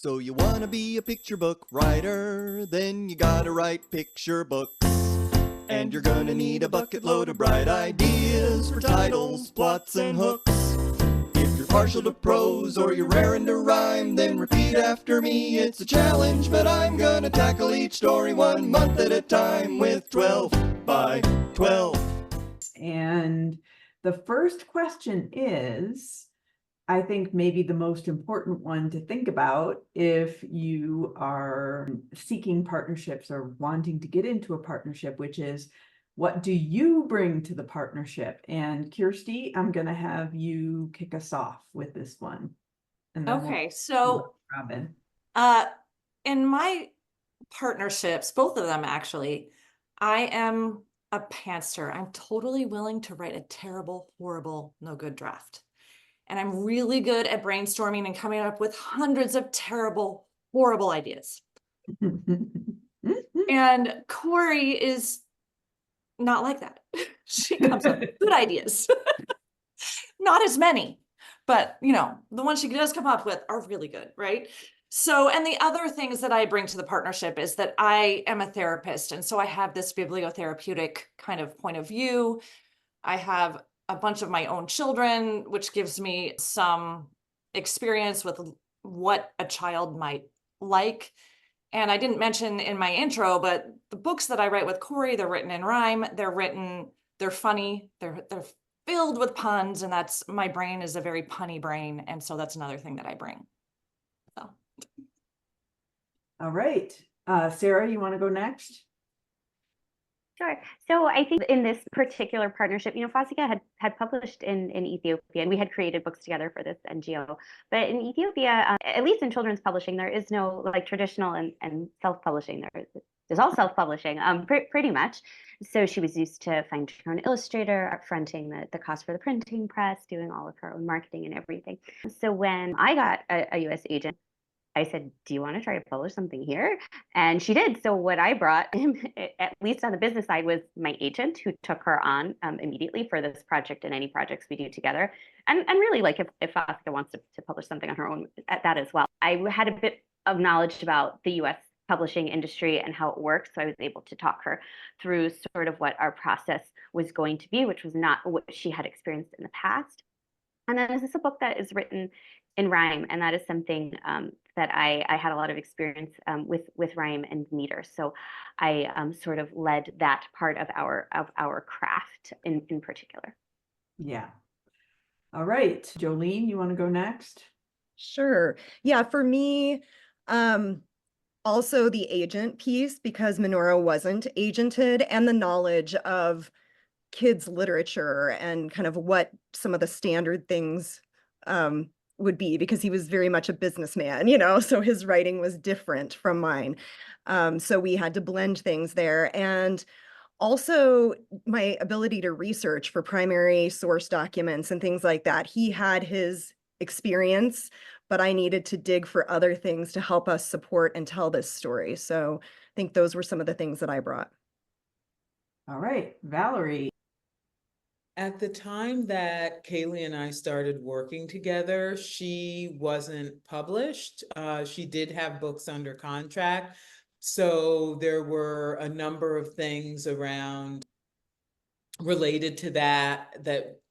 So you wanna be a picture book writer, then you gotta write picture books. And you're gonna need a bucket load of bright ideas for titles, plots, and hooks. If you're partial to prose or you're raring to rhyme, then repeat after me. It's a challenge, but I'm gonna tackle each story 1 month at a time with 12 by 12. And the first question is, I think maybe the most important one to think about if you are seeking partnerships or wanting to get into a partnership, which is, what do you bring to the partnership? And Kirsti, I'm going to have you kick us off with this one. And then Okay, so Robin. in my partnerships, both of them actually, I am a pantser. I'm totally willing to write a terrible, horrible, no good draft. And I'm really good at brainstorming and coming up with hundreds of terrible, horrible ideas. And Corey is not like that. She comes up with good ideas. Not as many, but you know, the ones she does come up with are really good, right? So, and the other things that I bring to the partnership is that I am a therapist. And so I have this bibliotherapeutic kind of point of view. I have a bunch of my own children, which gives me some experience with what a child might like. And I didn't mention in my intro, but the books that I write with Corey, they're written in rhyme, they're funny, they're filled with puns, and that's, my brain is a very punny brain. And so that's another thing that I bring. So. All right. Sarah, you want to go next? Sure. So I think in this particular partnership, you know, Fasika had published in Ethiopia, and we had created books together for this NGO. But in Ethiopia, at least in children's publishing, there is no like traditional and self-publishing. There's all self-publishing, pretty much. So she was used to finding her own illustrator, upfronting the cost for the printing press, doing all of her own marketing and everything. So when I got a U.S. agent, I said, do you want to try to publish something here? And she did. So what I brought, at least on the business side, was my agent, who took her on immediately for this project and any projects we do together. And really, like if Fasika wants to publish something on her own, at that as well. I had a bit of knowledge about the US publishing industry and how it works. So I was able to talk her through sort of what our process was going to be, which was not what she had experienced in the past. And then this is a book that is written in rhyme, and that is something that I had a lot of experience with rhyme and meter. So I sort of led that part of our craft in particular. Yeah. All right, Jolene, you want to go next? Sure. Yeah, for me, also the agent piece, because Minoru wasn't agented, and the knowledge of kids literature and kind of what some of the standard things would be, because he was very much a businessman, you know, so his writing was different from mine. So we had to blend things there. And also my ability to research for primary source documents and things like that. He had his experience, but I needed to dig for other things to help us support and tell this story. So I think those were some of the things that I brought. All right, Valerie. At the time that Kailei and I started working together, she wasn't published. She did have books under contract. So there were a number of things around related to that,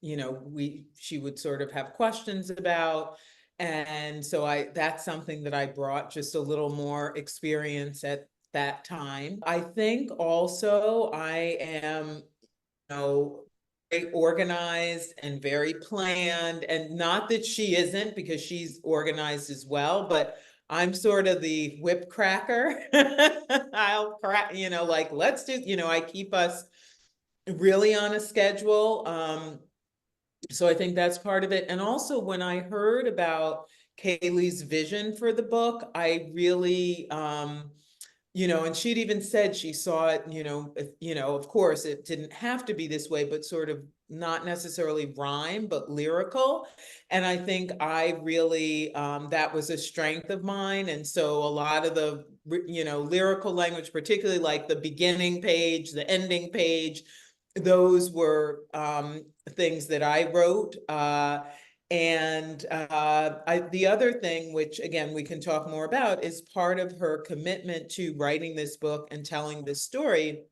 you know, she would sort of have questions about. And so that's something that I brought, just a little more experience at that time. I think also I am, you know, very organized and very planned, and not that she isn't, because she's organized as well, but I'm sort of the whip cracker. I'll crack, you know, like, let's do, you know, I keep us really on a schedule. So I think that's part of it. And also when I heard about Kayleigh's vision for the book, I really, you know, and she'd even said she saw it, you know, of course it didn't have to be this way, but sort of not necessarily rhyme, but lyrical. And I think I really, that was a strength of mine. And so a lot of the, you know, lyrical language, particularly like the beginning page, the ending page, those were things that I wrote. And the other thing, which again, we can talk more about, is part of her commitment to writing this book and telling this story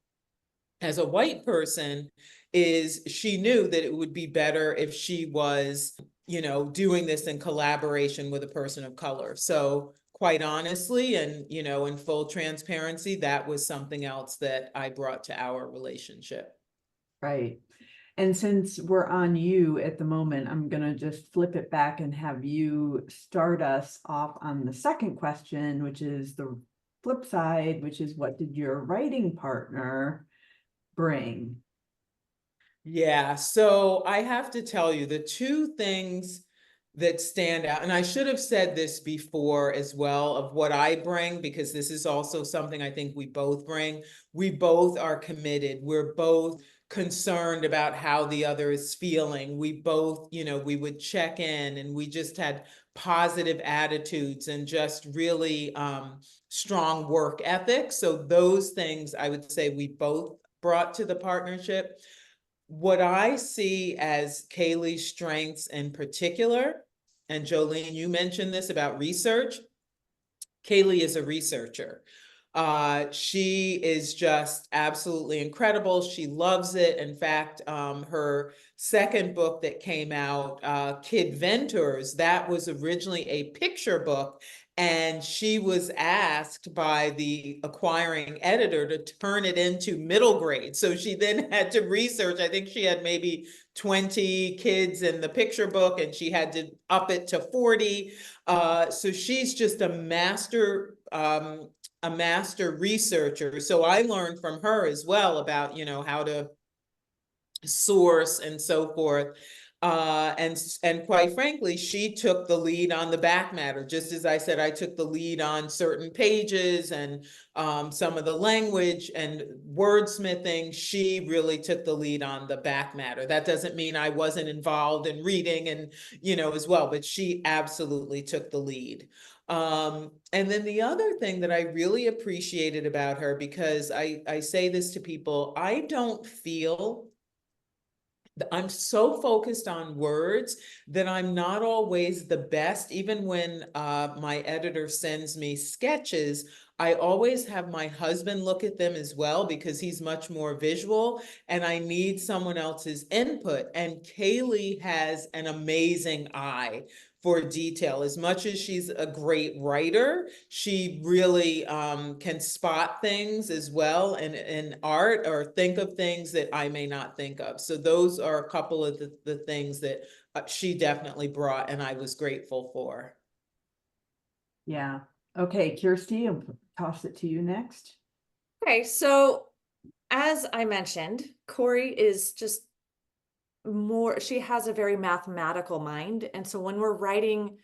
as a white person is she knew that it would be better if she was, doing this in collaboration with a person of color. So quite honestly, and, in full transparency, that was something else that I brought to our relationship. Right. And since we're on you at the moment, I'm gonna just flip it back and have you start us off on the second question, which is the flip side, which is what did your writing partner bring? Yeah, so I have to tell you the two things that stand out, and I should have said this before as well, of what I bring, because this is also something I think we both bring. We both are committed. We're both concerned about how the other is feeling. We both, we would check in, and we just had positive attitudes and just really strong work ethic. So those things I would say we both brought to the partnership. What I see as Kayleigh's strengths in particular, and Jolene, you mentioned this about research. Kailei is a researcher. She is just absolutely incredible. She loves it. In fact, her second book that came out, Kid Ventures, that was originally a picture book. And she was asked by the acquiring editor to turn it into middle grade. So she then had to research. I think she had maybe 20 kids in the picture book, and she had to up it to 40. So she's just a master researcher. So I learned from her as well about, how to source and so forth. And quite frankly, she took the lead on the back matter. Just as I said, I took the lead on certain pages and some of the language and wordsmithing. She really took the lead on the back matter. That doesn't mean I wasn't involved in reading and, as well, but she absolutely took the lead. And then the other thing that I really appreciated about her, because I say this to people, I don't feel I'm so focused on words that I'm not always the best. Even when my editor sends me sketches, I always have my husband look at them as well, because he's much more visual and I need someone else's input. And Kailei has an amazing eye for detail. As much as she's a great writer, she really can spot things as well in art, or think of things that I may not think of. So those are a couple of the things that she definitely brought, and I was grateful for. Yeah. Okay, Kirsti, I'll toss it to you next. Okay, so as I mentioned, Corey is just she has a very mathematical mind. And so when we're writing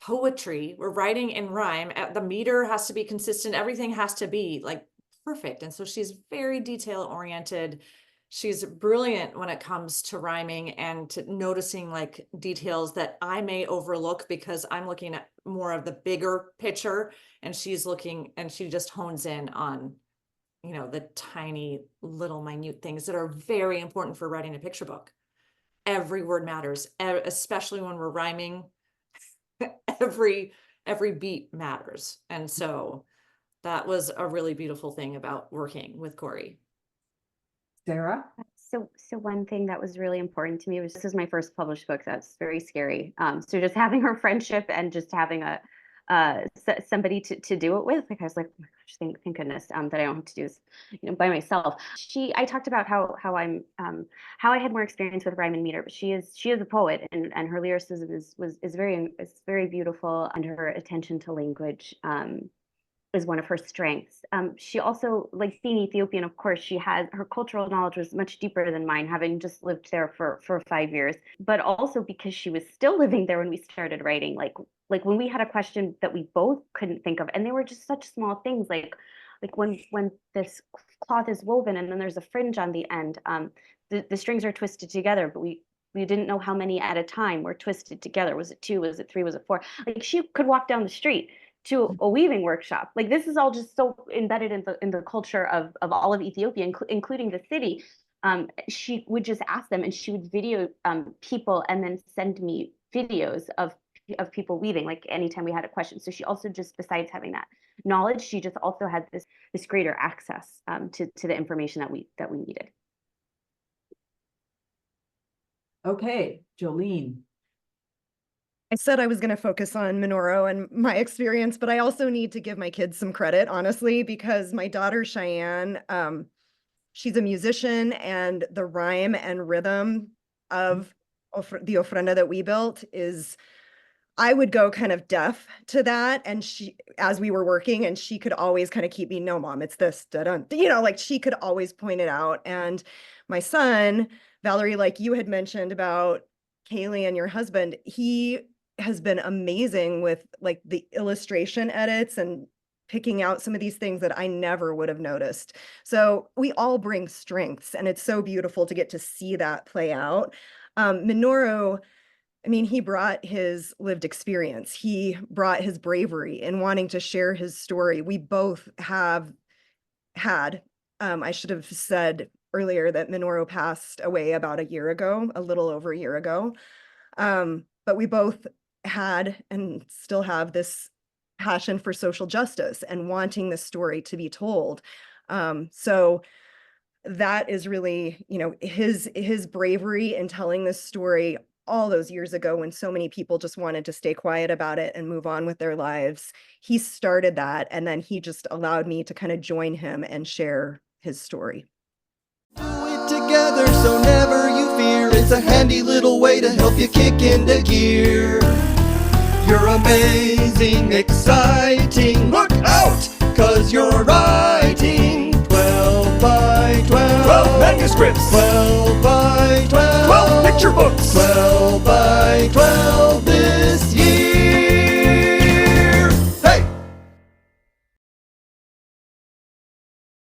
poetry, we're writing in rhyme, the meter has to be consistent. Everything has to be like perfect. And so she's very detail oriented. She's brilliant when it comes to rhyming and to noticing like details that I may overlook because I'm looking at more of the bigger picture, and she's looking, and she just hones in on, the tiny little minute things that are very important for writing a picture book. Every word matters, especially when we're rhyming. every beat matters. And so that was a really beautiful thing about working with Corey. Sarah? So one thing that was really important to me was, this is my first published book. That's very scary. So just having her friendship and just having somebody to do it with, like I was like, oh my gosh, thank goodness that I don't have to do this, by myself. I talked about how I had more experience with rhyme and meter, but she is a poet, and her lyricism is very beautiful, and her attention to language is one of her strengths. She also, like being Ethiopian, of course, her cultural knowledge was much deeper than mine, having just lived there for 5 years, but also because she was still living there when we started writing, like when we had a question that we both couldn't think of, and they were just such small things, like when this cloth is woven and then there's a fringe on the end, the strings are twisted together, but we didn't know how many at a time were twisted together. Was it 2? Was it 3? Was it 4? Like she could walk down the street to a weaving workshop. Like this is all just so embedded in the culture of all of Ethiopia, including the city. She would just ask them, and she would video people and then send me videos of people weaving, like anytime we had a question. So she also just, besides having that knowledge, she just also had this greater access to the information that we needed. Okay, Jolene. I said I was going to focus on Minoru and my experience, but I also need to give my kids some credit, honestly, because my daughter Shaian, she's a musician, and the rhyme and rhythm of the ofrenda that we built is, I would go kind of deaf to that. And she, as we were working, and she could always kind of keep me, no, mom, it's this, da-dun. You know, like she could always point it out. And my son, Valerie, like you had mentioned about Kailei and your husband, he has been amazing with like the illustration edits and picking out some of these things that I never would have noticed. So we all bring strengths, and it's so beautiful to get to see that play out. Minoru, I mean, he brought his lived experience. He brought his bravery in wanting to share his story. We both have had, I should have said earlier that Minoru passed away about a year ago, a little over a year ago. But we both had and still have this passion for social justice and wanting this story to be told. So that is really, you know, his bravery in telling this story all those years ago when so many people just wanted to stay quiet about it and move on with their lives. He started that, and then he just allowed me to kind of join him and share his story. Do it together, so never you fear. It's a handy little way to help you kick into gear. You're amazing, exciting. Look out, 'cause you're writing 12 by 12. 12 manuscripts. 12 by 12. 12 picture books.